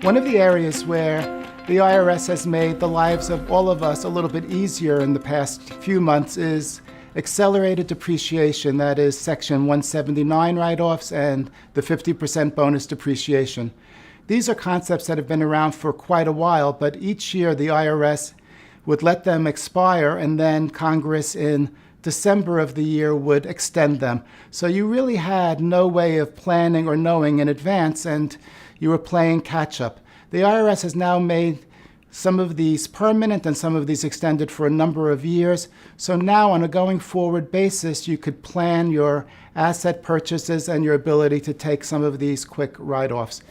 One of the areas where the IRS has made the lives of all of us a little bit easier in the past few months is accelerated depreciation, that is Section 179 write-offs and the 50% bonus depreciation. These are concepts that have been around for quite a while, but each year the IRS would let them expire and then Congress in December of the year would extend them. So you really had no way of planning or knowing in advance, and you were playing catch-up. The IRS has now made some of these permanent and some of these extended for a number of years. So now on a going forward basis, you could plan your asset purchases and your ability to take some of these quick write-offs.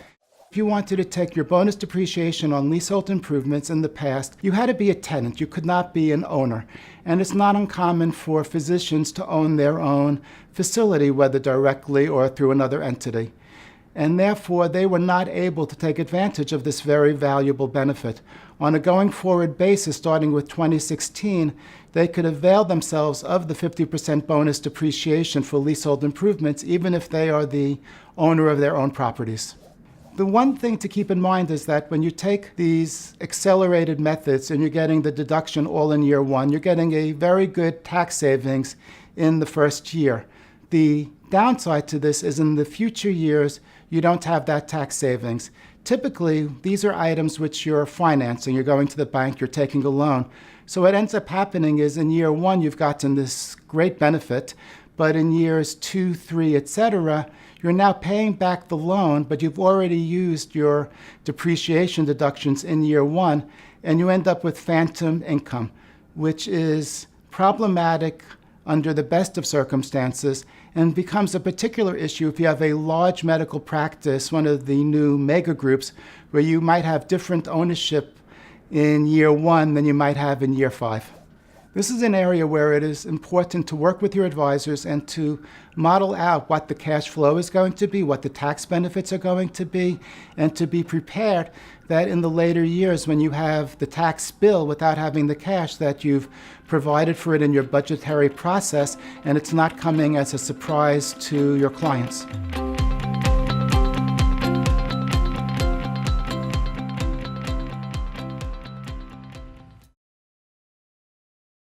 If you wanted to take your bonus depreciation on leasehold improvements in the past, you had to be a tenant. You could not be an owner. And it's not uncommon for physicians to own their own facility, whether directly or through another entity. And therefore, they were not able to take advantage of this very valuable benefit. On a going forward basis, starting with 2016, they could avail themselves of the 50% bonus depreciation for leasehold improvements, even if they are the owner of their own properties. The one thing to keep in mind is that when you take these accelerated methods and you're getting the deduction all in year one, you're getting a very good tax savings in the first year. The downside to this is in the future years, you don't have that tax savings. Typically, these are items which you're financing. You're going to the bank, you're taking a loan. So what ends up happening is in year one, you've gotten this great benefit, but in years 2, 3, etc., you're now paying back the loan, but you've already used your depreciation deductions in year one, and you end up with phantom income, which is problematic under the best of circumstances and becomes a particular issue if you have a large medical practice, one of the new mega groups, where you might have different ownership in year one than you might have in year 5. This is an area where it is important to work with your advisors and to model out what the cash flow is going to be, what the tax benefits are going to be, and to be prepared that in the later years when you have the tax bill without having the cash, that you've provided for it in your budgetary process and it's not coming as a surprise to your clients.